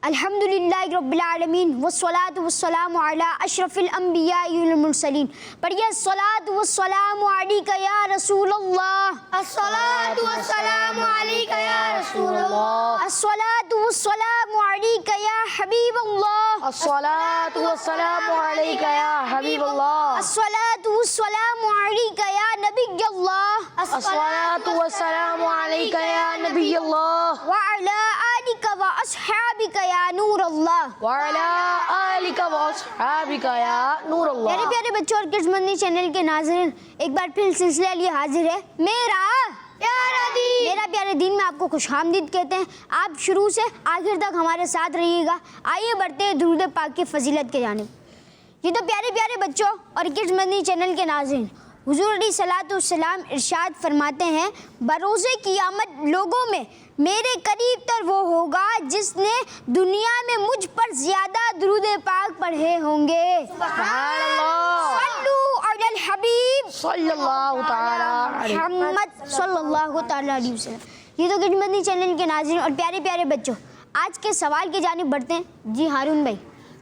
الحمدللہ رب العالمین والصلاۃ والسلام علی اشرف الانبیاء والمرسلین. پڑھیے الصلاۃ والسلام علیک یا رسول اللہ. الصلاۃ والسلام علیک یا رسول اللہ. الصلاۃ والسلام علیک یا حبیب اللہ. الصلاۃ والسلام علیک یا حبیب اللہ. الصلاۃ والسلام علیک یا نبی اللہ. الصلاۃ والسلام علیک یا نبی اللہ. وعلی آلک واصحابک یا نور اللہ. وعلی آلک واصحابک یا نور اللہ. پیارے پیارے بچوں اور کڈز مدنی چینل کے ناظرین، ایک بار پھر سلسلہ لیے حاضر ہے میرا پیارے دین میں آپ کو خوش آمدید کہتے ہیں. آپ شروع سے آخر تک ہمارے ساتھ رہیے گا. آئیے بڑھتے ہیں درود پاک کی فضیلت کے جانب. یہ تو پیارے پیارے بچوں اور کڈز مدنی چینل کے ناظرین، حضور علیہ الصلوۃ والسلام ارشاد فرماتے ہیں بروز قیامت لوگوں میں میرے قریب تر وہ ہوگا جس نے دنیا میں مجھ پر زیادہ درود پاک پڑھے ہوں گے. سبحان اللہ. صلو علی الحبیب صلی اللہ تعالی علیہ. محمد صلی اللہ تعالی علیہ وسلم. یہ تو کڈز مدنی چینل کے ناظرین اور پیارے پیارے بچوں، آج کے سوال کی جانب بڑھتے ہیں. جی ہارون بھائی.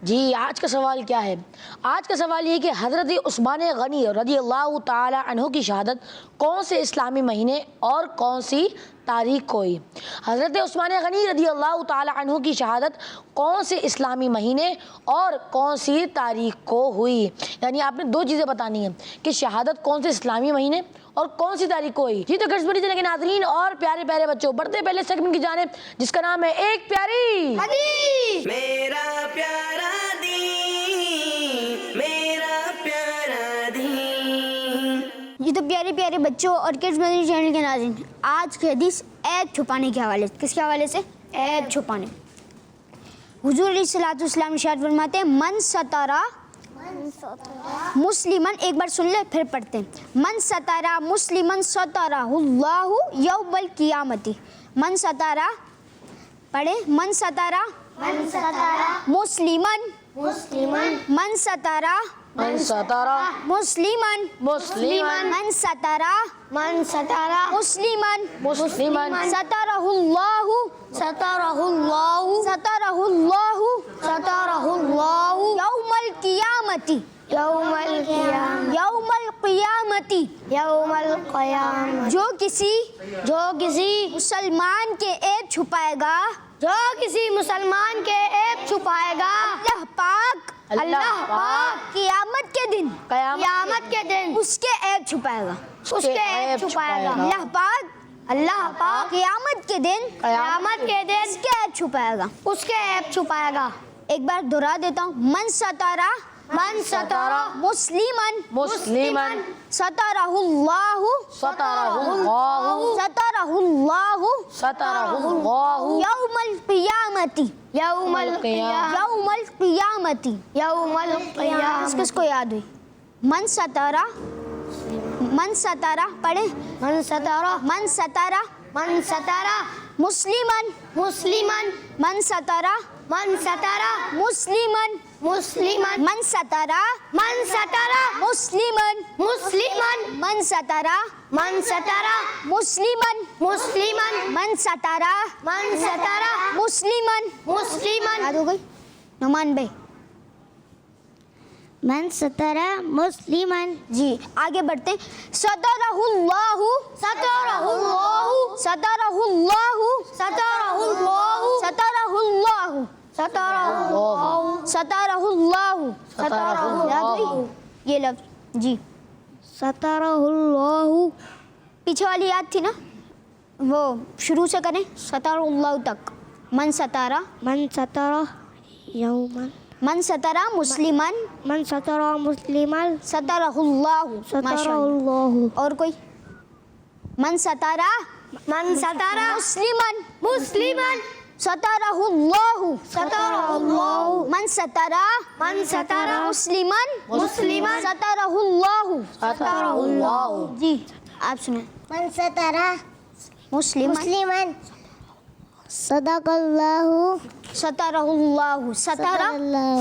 جی آج کا سوال کیا ہے؟ آج کا سوال یہ کہ حضرت عثمان غنی رضی اللہ تعالی عنہ کی شہادت کون سے اسلامی مہینے اور کون سی تاریخ کو ہوئی؟ حضرت عثمان غنی رضی اللہ تعالی عنہ کی شہادت کون سے اسلامی مہینے اور کون سی تاریخ کو ہوئی؟ یعنی آپ نے دو چیزیں بتانی ہیں کہ شہادت کون سے اسلامی مہینے اور کون سی تاریخ کو ہوئی. جی تو کڈز مدنی چینل کے ناظرین اور پیارے پیارے بچوں، بڑھتے پہلے سیگمنٹ کی جانب جس کا نام ہے ایک پیاری میرا پیارا دین، میرا پیارا دین. یہ تو پیارے پیارے بچوں اور کڈز مدنی چینل کے ناظرین، آج کی حدیث عیب چھپانے کے حوالے سے. کس کے حوالے سے؟ عیب چھپانے. حضور علیہ الصلوۃ والسلام ارشاد فرماتے ہیں من ستارہ مسلمن، ایک بار سن لے پھر پڑھتے ہیں. من ستارہ مسلمن ستارہ اللہ یوم القیامت. من ستارہ پڑھے. من ستارہ مسلمن من ستارہ من ستارہ مسلمن من ستارہ مسلمن ستارہ اللہ یوم القیامت. جو کسی مسلمان کے عیب چھپائے گا اللہ پاک قیامت کے دن اس کے عیب چھپائے گا. اللہ پاک قیامت کے دن اس کے عیب چھپائے گا. ایک بار دہرا دیتا ہوں. من ستارہ مسلمن ستارہ اللہ یوم القیامت. کس کو یاد ہوئی؟ من ستارہ پڑھے. من ستارہ مسلمن من ستارہ مسلمن من ستارہ مسلمن من ستارہ مسلمن من ستارہ مسلمن. یاد ہو گئی؟ نعمان بھائی. من ستارہ مسلمن. جی آگے بڑھتے ہیں. ستارہ اللہ یاد ہوئی یہ لفظ؟ جی ستارہ اللہ. پیچھے والی یاد تھی نا، وہ شروع سے کریں. ستارہ اللہ تک. من ستارہ یومن من ستارہ مسلمن من ستارہ مسلمن ستارہ اللہ. ماشاء اللہ. اور کوئی؟ من ستارہ مسلمن ستارہ اللہ من ستارہ مسلمن ستارہ اللہ. جی آپ سنیں. من ستارہ مسلمن صدق اللہ ستارہ اللہ. ستارہ اللہ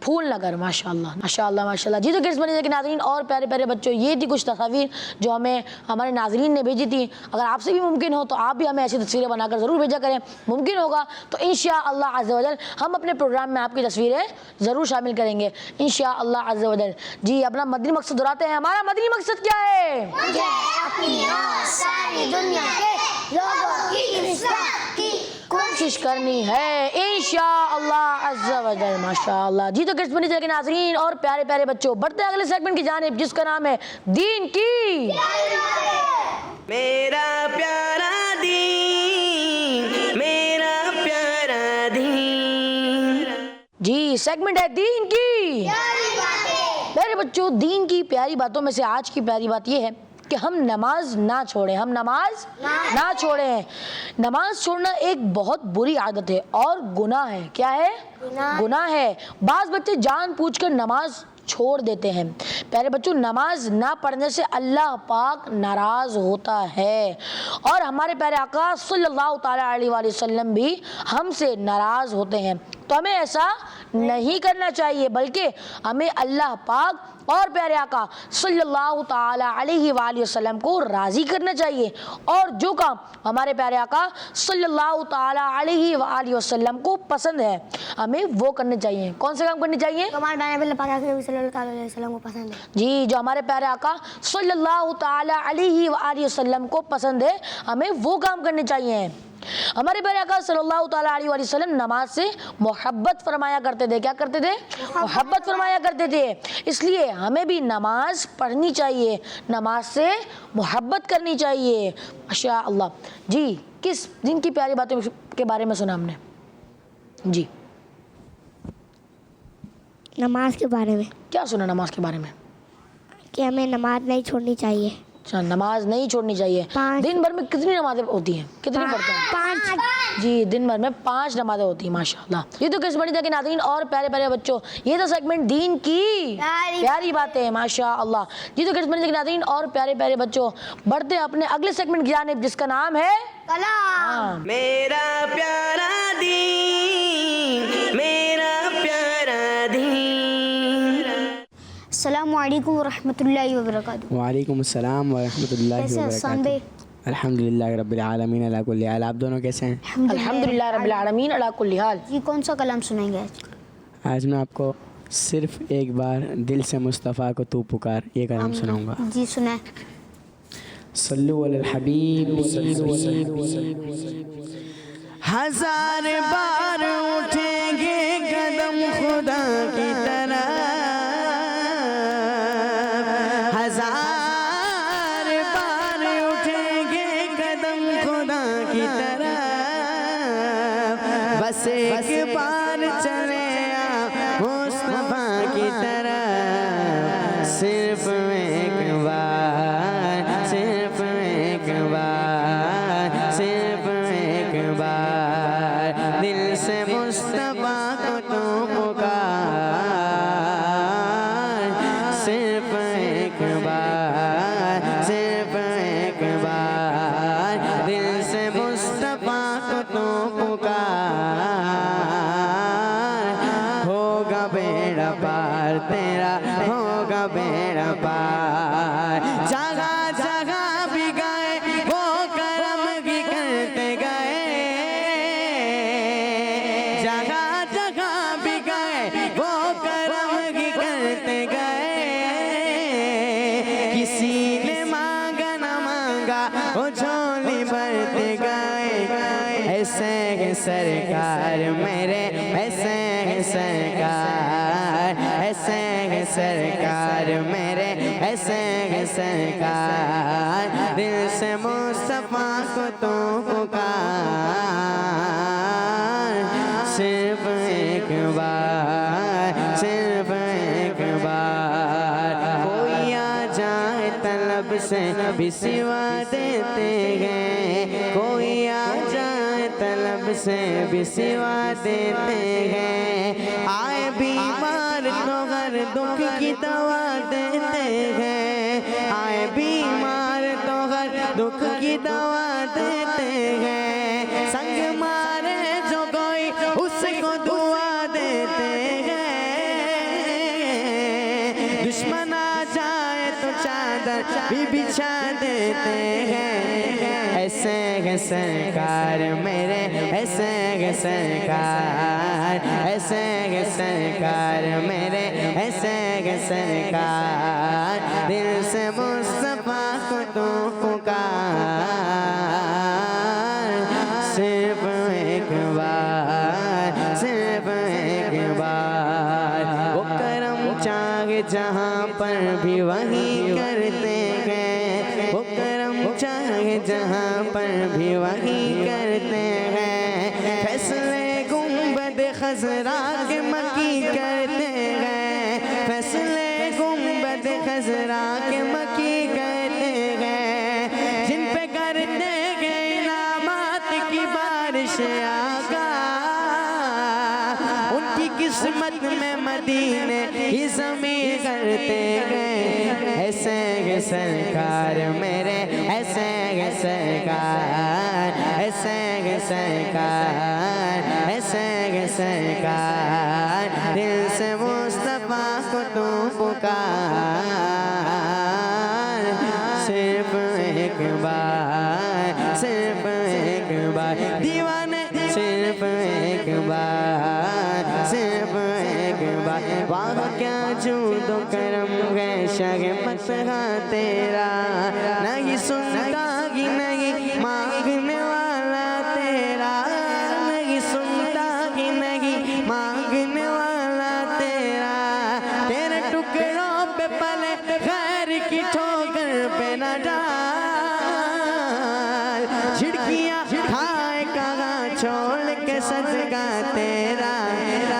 پھول نگر. ماشاء اللہ ماشاء اللہ ماشاء اللہ. جی تو کس بنے کے ناظرین اور پیارے پیارے بچوں، یہ تھی کچھ تصاویر جو ہمیں ہمارے ناظرین نے بھیجی تھی. اگر آپ سے بھی ممکن ہو تو آپ بھی ہمیں ایسی تصویریں بنا کر ضرور بھیجا کریں. ممکن ہوگا تو انشاءاللہ عز و جل ہم اپنے پروگرام میں آپ کی تصویریں ضرور شامل کریں گے انشاءاللہ عز و جل. جی اپنا مدنی مقصد دہراتے ہیں. ہمارا مدنی مقصد کیا ہے؟ مجھے اپنی اور ساری دنیا کے لوگوں کی اصلاح کی کوشش کرنی ہے انشاءاللہ عز و جل. ماشاءاللہ. جی تو کس بنی کے ناظرین اور پیارے پیارے بچوں، بڑھتے ہیں اگلے سیگمنٹ کی جانب جس کا نام ہے دین کی میرا پیارا دین، میرا پیارا دین. جی سیگمنٹ ہے دین کی پیارے بچوں. دین کی پیاری باتوں میں سے آج کی پیاری بات یہ ہے کہ ہم نماز نہ چھوڑیں. ہم نماز نہ چھوڑیں. نماز چھوڑنا ایک بہت بری عادت ہے اور گناہ ہے. کیا ہے؟ گناہ ہے. بعض بچے جان بوجھ کر نماز چھوڑ دیتے ہیں. پیارے بچوں، نماز نہ پڑھنے سے اللہ پاک ناراض ہوتا ہے اور ہمارے پیارے آقا صلی اللہ تعالیٰ علیہ وآلہ وسلم بھی ہم سے ناراض ہوتے ہیں. تو ہمیں ایسا نہیں کرنا چاہیے، بلکہ ہمیں اللہ پاک اور پیارے آقا صلی اللہ تعالیٰ علیہ وآلہ وسلم کو راضی کرنا چاہیے. اور جو کام ہمارے پیارے آقا صلی اللہ تعالیٰ علیہ وآلہ وسلم کو پسند ہے ہمیں وہ کرنے چاہیے. کون سے کام کرنے چاہیے؟ ہمارے نبی پاک صلی اللہ علیہ وسلم کو پسند ہے. جی جو ہمارے پیارے آقا صلی اللہ تعالیٰ علیہ وآلہ وسلم کو پسند ہے ہمیں وہ کام کرنے چاہیے. ہمارے پیارے آقا صلی اللہ تعالیٰ علیہ وآلہ وسلم نماز سے محبت فرمایا کرتے تھے. کیا کرتے تھے؟ محبت فرمایا کرتے تھے. اس لیے ہمیں بھی نماز پڑھنی چاہیے، نماز سے محبت کرنی چاہیے. ماشاء اللہ. جی کس دن کی پیاری باتوں کے بارے میں سنا ہم نے؟ جی نماز کے بارے میں کیا سنا نماز کے بارے میں؟ کہ ہمیں نماز نہیں چھوڑنی چاہیے. اچھا نماز نہیں چھوڑنی چاہیے. 5 دن بھر میں کتنی نمازیں ہوتی ہیں؟ کتنی پڑھتے ہیں؟ 5 جی دن بھر میں 5 نمازیں ہوتی ہیں. ماشاءاللہ. یہ تو کس بڑی تھا کہ ناظرین اور پیارے پیارے بچوں، یہ تو سیگمنٹ دین کی پیاری باتیں. ماشاءاللہ. یہ تو کس بڑی تھا کہ ناظرین اور پیارے پیارے بچوں، بڑھتے ہیں اپنے اگلے سیگمنٹ کی جانب جس کا نام ہے کلام. میرا پیارا دین، میرا پیارا دین. السلام علیکم ورحمۃ اللہ وبرکاتہ. وعلیکم السلام ورحمۃ اللہ کیسے حسان بھائی؟ وبرکاتہ. الحمدللہ رب العالمین علی کل حال. آپ دونوں کیسے ہیں؟ الحمدللہ رب العالمین علی کل حال. جی کون سا کلام سنائیں گے آج؟ آج میں آپ کو صرف ایک بار دل سے مصطفیٰ کو تو پکار یہ کلام سناؤں گا. جی سنائیں. صلو علی الحبیب. ہزار بار اٹھیں گے قدم خدا کی طرح، ہزار بار اٹھیں گے قدم خدا کی طرح، بس ایک بار چلے مصطفیٰ کی طرح، صرف ایک بار، صرف ایک بار، صرف ایک بار دل سے مصطفیٰ کو تو پکار، صرف ایک بار، صرف ایک بار دل سے مصطفیٰ کو تو پکار، ہوگا بیڑا پار تیرا، ہوگا بیڑا پار. جگہ جگہ بھی گئے وہ کرم بھی کرتے گئے، جگہ جگہ بھی گئے وہ کرم بھی کرتے گئے، کسی نے مانگا نہ مانگا وہ جھولی بھرتے گئے. ایسے ہے سرکار میرے، ایسے ہے سرکار، ایسے ہے سرکار میرے، ایسے ہے سرکار دل سے مصطفیٰ کو تو پکار، صرف ایک بار، صرف ایک بار. کوئی آ جائے طلب سے بھی سوا دیتے ہیں، کوئی آ جائے طلب سے بھی سوا دیتے ہیں، آئے بیمار تو ہر دکھ کی دوا دیتے ہیں، آئے بیمار تو ہر دکھ کی دوا دیتے ہیں، سنگ مارے جو کوئی اس کو دعا دیتے ہیں، دشمن آ جائے تو چادر بھی بچھا دیتے ہیں. ایسے ہے سرکار میرے, ایسے ہے سرکار, ایسے ہے سرکار میرے, ایسے ہے سرکار. دل سے مصطفیٰ کو تو پکار, صرف ایک بار, صرف ایک بار. وہ کرم چاہے جہاں پر بھی وہی کرتے ہیں, وہ کرم چاہے جہاں پر بھی وہی کرتے ہیں. فیصلے گنبد خضرا کے مکی کرتے ہیں, فیصلے گنبد خضرا کے مکی کرتے ہیں. جن پہ کرتے ہیں انعامات کی بارش آقا, ان کی قسمت میں مدینے کی زمین کرتے ہیں. ایسے ہے سرکار میرے, ایسے ہے سرکار, ایسے ہے سرکار, ایسے ہے سرکار. دل سے مصطفیٰ کو تو پکار, صرف ایک بار, صرف ایک بار. دیوانے صرف ایک بار, صرف ایک بار. واہ کیا جود و کرم ہے شہ مطغا تیرا, نہیں سنتا ہی نہیں مانگنے والا تیرا, نہیں سنتا ہی نہیں مانگنے والا تیرا. تیرے ٹکڑوں پہ پلے غیر کی ٹھوکر پہ نہ ڈال, جھڑکیاں کھائے کہاں چھوڑ کے صدقہ تیرا.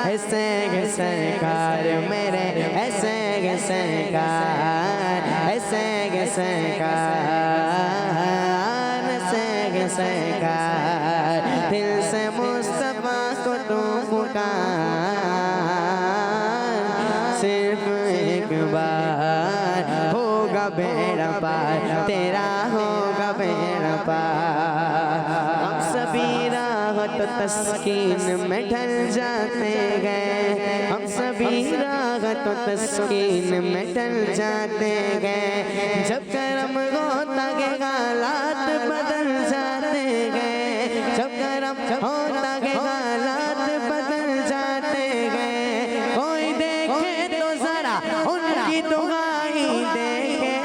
ایسے ہے سرکار میرے, ایسے ہے سرکار, ایسے ہے سرکار, ایسے ہے سرکار. دل سے مصطفیٰ کو تو پکار, صرف ایک بار. ہوگا بیڑا پار تیرا, ہوگا بیڑا پار. ہم سبھی راحت تسکین میں ڈھل جاتے گئے, ہم سبھی راحت و تسکین میں ڈھل جاتے گئے. جب کرم ہوتا ہے حالات بدل جاتے گئے, جب کرم ہوتا ہے حالات بدل جاتے گئے. کوئی دیکھے تو ذرا ان کی دعائیں دیکھے,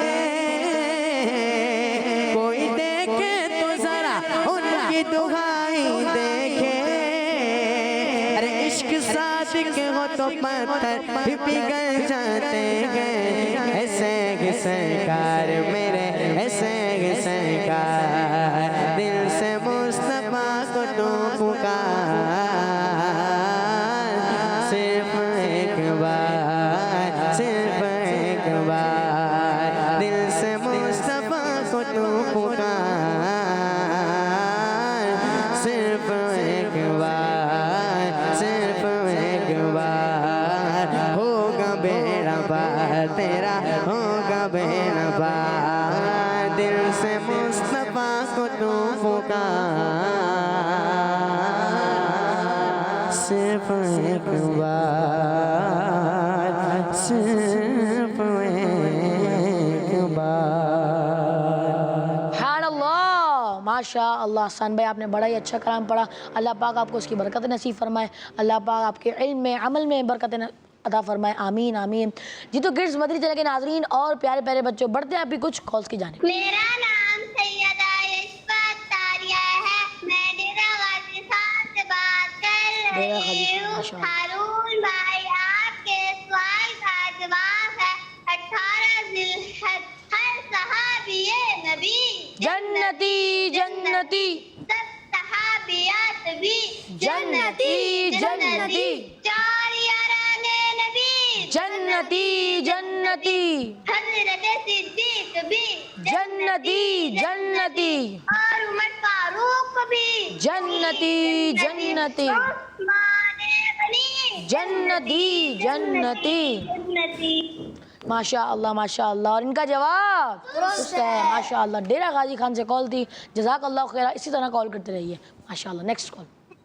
کوئی دیکھے تو ذرا ان کی دعائیں دیکھے. ارے عشق صادق ہو تو پتھر بھی پگھل جاتے ہیں. ایسے ہے سرکار میرے, ایسے ہے سرکار. دل سے مصطفیٰ کو تو پکار, صرف ایک بار, صرف ایک بار. دل سے مصطفیٰ کو تو پکار, صرف ایک بار, صرف ایک بار. ہوگا بیڑا پار تیرا, ہوگا بیڑا پار. دل سے مصطفیٰ کو تو پکار, صرف ایک بار, صرف ایک بار. سبحان اللہ, ماشاء اللہ. حسان بھائی آپ نے بڑا ہی اچھا کلام پڑھا. اللہ پاک آپ کو اس کی برکت نصیب فرمائے, اللہ پاک آپ کے علم میں عمل میں برکت عطا فرمائے, آمین آمین. جی تو گرڈز مدنی چینل کے ناظرین اور پیارے پیارے بچوں, بڑھتے ہیں آپ کی کچھ کالز کی جانب. میرا نام سیدہ یشفت تاریہ ہے, میں ڈیرہ غازی خان سے بات کر رہی ہوں. ہارون بھائی آپ کے سوال کا جواب ہے 18 ذی الحج. ہر صحابی نبی جنتی جنتی, سب صحابیات بھی جنتی جنتی, 4 یاران نبی جنتی جنتی, حضرت صدیق بھی جنتی جنتی, اور عمر فاروق بھی جنتی جنتی, عثمان غنی جنتی جنتی. جنتی. ماشاء اللہ ماشاء اللہ. اور ان کا جواب درست ہے ماشاء اللہ. ڈیرہ غازی خان سے کال تھی. جزاک اللہ خیر, اسی طرح کال کرتے رہیے ماشاء اللہ. Next call.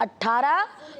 18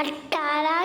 18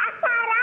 18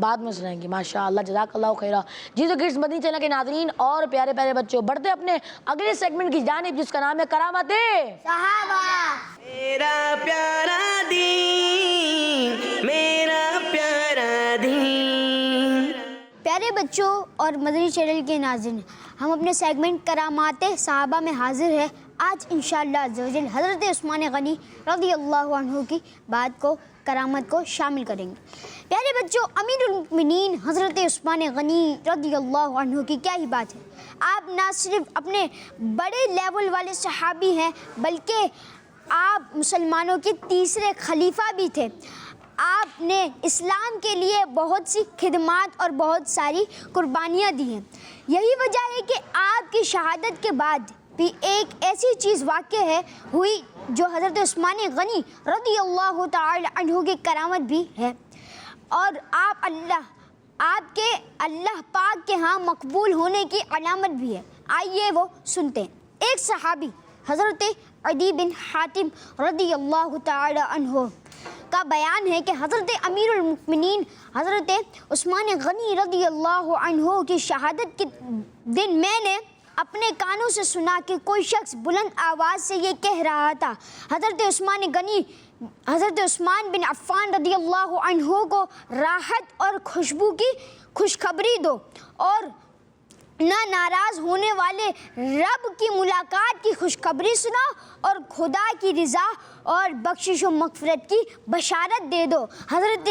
بعد میں سنائیں گے. ماشاء اللہ جزاک اللہ خیرہ. جی تو کڈس مدنی چینل کے ناظرین اور پیارے پیارے بچوں بڑھتے اپنے اگلے سیگمنٹ کی جانب جس کا نام ہے کرامت صحابہ. میرا پیارا دین میرا پیارا دین. پیارے بچوں اور مدنی چینل کے ناظرین ہم اپنے سیگمنٹ کرامات صحابہ میں حاضر ہے. آج انشاءاللہ عزوجل حضرت عثمان غنی رضی اللہ عنہ کی بات کو کرامت کو شامل کریں گے. پیارے بچوں امیر المؤمنین حضرت عثمان غنی رضی اللہ عنہ کی کیا ہی بات ہے. آپ نہ صرف اپنے بڑے لیول والے صحابی ہیں بلکہ آپ مسلمانوں کے تیسرے خلیفہ بھی تھے. آپ نے اسلام کے لیے بہت سی خدمات اور بہت ساری قربانیاں دی ہیں. یہی وجہ ہے کہ آپ کی شہادت کے بعد بھی ایک ایسی چیز واقع ہوئی جو حضرت عثمان غنی رضی اللہ تعالی عنہ کی کرامت بھی ہے اور آپ کے اللہ پاک کے ہاں مقبول ہونے کی علامت بھی ہے. آئیے وہ سنتے ہیں. ایک صحابی حضرت عدی بن حاتم رضی اللہ تعالی عنہ کا بیان ہے کہ حضرت امیر المؤمنین حضرت عثمان غنی رضی اللہ عنہ کی شہادت کے دن میں نے اپنے کانوں سے سنا کہ کوئی شخص بلند آواز سے یہ کہہ رہا تھا حضرت عثمان بن عفان رضی اللہ عنہ کو راحت اور خوشبو کی خوشخبری دو اور نہ ناراض ہونے والے رب کی ملاقات کی خوشخبری سناؤ اور خدا کی رضا اور بخشش و مغفرت کی بشارت دے دو. حضرت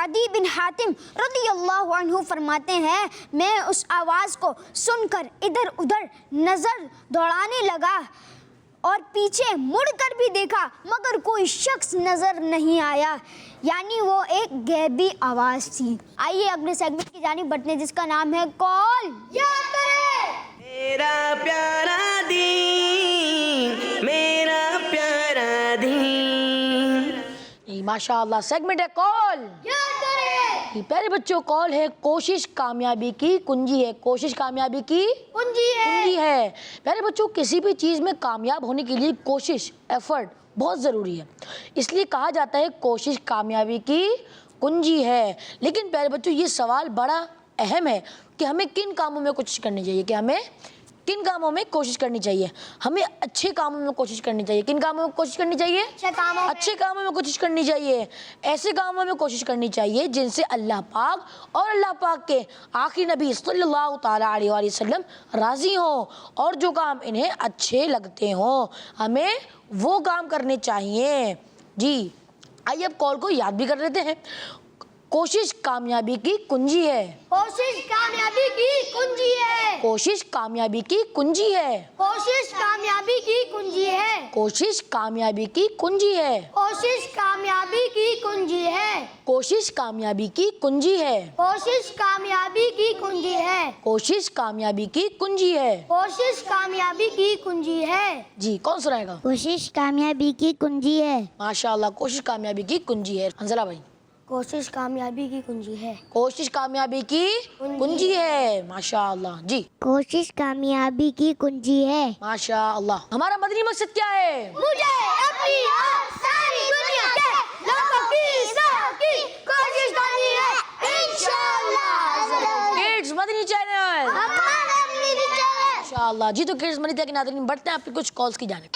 عدی بن حاتم رضی اللہ عنہ فرماتے ہیں میں اس آواز کو سن کر ادھر ادھر نظر دوڑانے لگا اور پیچھے مڑ کر بھی دیکھا مگر کوئی شخص نظر نہیں آیا. یعنی وہ ایک غیبی آواز تھی. آئیے اگلے سیگمنٹ کی جانب بڑھتے ہیں جس کا نام ہے کال. میرا پیارا دین میرا پیارا دین. ماشاء اللہ سیگمنٹ ہے کال. پیارے بچوں کال ہے کوشش کامیابی کی کنجی ہے. کوشش کامیابی کی کنجی ہے. پیارے بچوں کسی بھی چیز میں کامیاب ہونے کے لیے کوشش ایفرٹ بہت ضروری ہے. اس لیے کہا جاتا ہے کوشش کامیابی کی کنجی ہے. لیکن پیارے بچوں یہ سوال بڑا اہم ہے کہ ہمیں کن کاموں میں کوشش کرنی چاہیے کن کاموں میں کوشش کرنی چاہیے. ہمیں اچھے کاموں میں کوشش کرنی چاہیے. کن کاموں میں کوشش کرنی چاہیے؟ اچھے کاموں میں کوشش کرنی چاہیے. ایسے کاموں میں کوشش کرنی چاہیے جن سے اللہ پاک اور اللہ پاک کے آخری نبی صلی اللہ تعالیٰ علیہ وآلہ وسلم راضی ہوں اور جو کام انہیں اچھے لگتے ہوں ہمیں وہ کام کرنے چاہیے. جی آئیے اب کال کو یاد بھی کر لیتے ہیں. کوشش کامیابی کی کنجی ہے. کوشش کامیابی کی کنجی ہے. کوشش کامیابی کی کنجی ہے. کوشش کامیابی کی کنجی ہے. کوشش کامیابی کی کنجی ہے. کوشش کامیابی کی کنجی ہے. کوشش کامیابی کی کنجی ہے. کوشش کامیابی کی کنجی ہے. کوشش کامیابی کی کنجی ہے. کوشش کامیابی کی کنجی ہے. جی کون سنائے گا؟ کوشش کامیابی کی کنجی ہے. ماشاء اللہ کوشش کامیابی کی کنجی ہے. حنزلہ بھائی کوشش کامیابی کی کنجی ہے. کوشش کامیابی کی کنجی ہے. ماشاء اللہ. جی کوشش کامیابی کی کنجی ہے. ماشاء اللہ. ہمارا مدنی مقصد کیا ہے؟ مجھے اپنی اور ساری دنیا کے لوگوں کی کوشش کرنی ہے انشاءاللہ. کڈس مدنی چینل ماشاء اللہ. جی تو کڈس مدنی کے ناظرین بڑھتے ہیں آپ کی کچھ کالز کی جانب.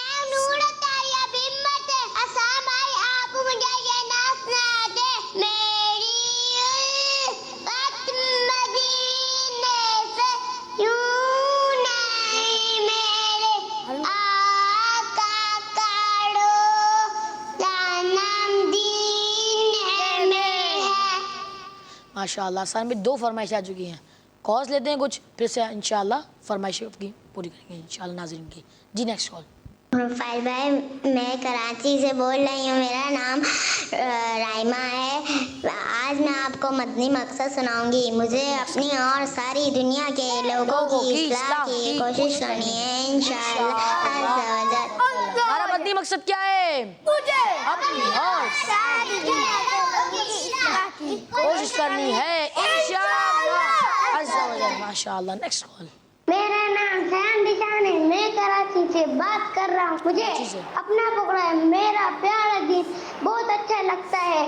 ماشاء اللہ سر میں 2 فرمائشیں آ چکی ہیں. کالز لیتے ہیں کچھ پھر سے انشاءاللہ فرمائشیں کی پوری کریں گے انشاءاللہ ناظرین کی. جی نیکسٹ کال. پروفائل بھائی میں کراچی سے بول رہی ہوں. میرا نام رائمہ ہے. آج میں آپ کو مدنی مقصد سناؤں گی. مجھے اپنی اور ساری دنیا کے لوگوں کی اصلاح کی کوشش کرنی ہے انشاءاللہ. ہمارا مدنی مقصد کیا ہے؟ مجھے اپنی اور ساری دنیا کے لوگوں کی اصلاح کی کوشش کرنی ہے انشاءاللہ عز و جل. ماشاءاللہ. Next call. میرا نام سیان دشان ہے. میں کراچی سے بات کر رہا ہوں. مجھے اپنا پروگرام میرا پیارا دین بہت اچھا لگتا ہے.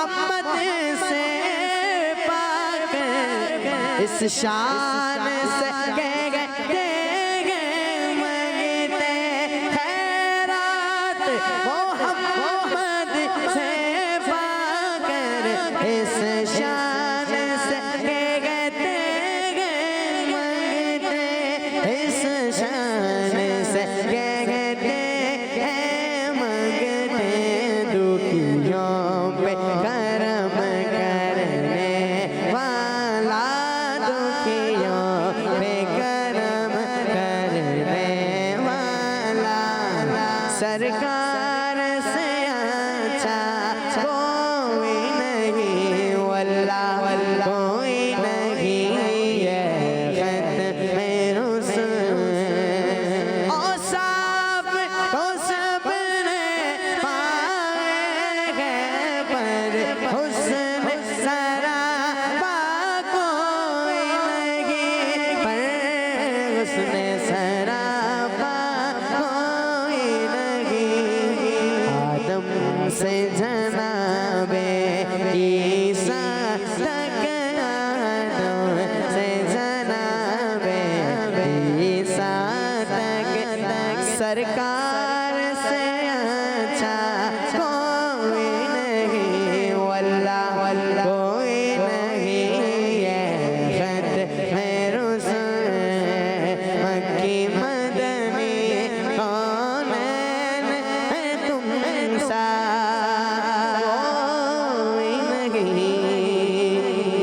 محمد سے پاک اس شان سے کہتے ہیں مانگتے خیرات محمد سے پاک اس شان سے کہتے ہیں مانگتے اس شان سے کہتے ہیں مانگتے دکھیوں پہ کرم کرنے والا دکھیوں پہ کرم کرنے والا سرکار سے اچھا کوئی نہیں واللہ کوئی نہیں یہ ختم رسول اوصاف تو سب نے پائے ہیں پر حسن سراپا کوئی نہیں پر حسن سراپا کوئی نہیں آدم سے جناب عیسیٰ تک آدم سے جناب عیسیٰ تک سرکار سے اچھا کوئی نہیں واللہ کوئی نہیں یہ ختم رسول مکی مدنی کونین ہے تم سا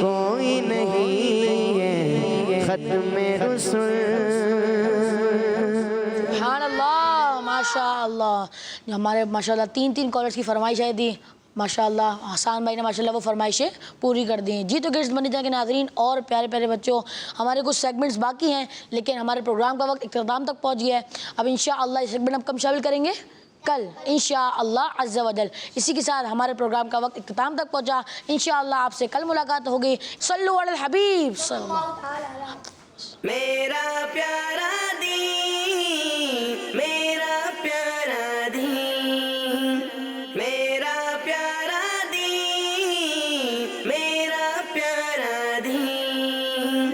کوئی نہیں یہ ختم رسول سبحان اللہ ماشاء اللہ. ہمارے ماشاء اللہ تین کالرز کی فرمائشیں تھی ماشاء اللہ. حسان بھائی نے ماشاء اللہ وہ فرمائشیں پوری کر دی ہیں. جی تو گیٹس بنی جائیں کے ناظرین اور پیارے پیارے بچوں ہمارے کچھ سیگمنٹس باقی ہیں لیکن ہمارے پروگرام کا وقت اختتام تک پہنچ گیا ہے. اب انشاءاللہ یہ سیگمنٹ ہم کب شامل کریں گے؟ کل انشاءاللہ عز و جل. اسی کے ساتھ ہمارے پروگرام کا وقت اختتام تک پہنچا. انشاءاللہ آپ سے کل ملاقات ہوگی. صلو علی الحبیب صلی اللہ. میرا پیارا دین میرا پیارا دین میرا پیارا دین میرا پیارا دین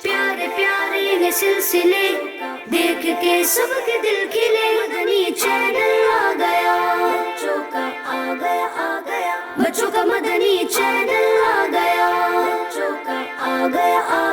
پیارے پیارے یہ سلسلے دیکھ کے سب کے دل کھلے مدنی چینل آ گیا بچوں کا آ گیا بچوں کا مدنی چینل آ گیا بچوں کا آ گیا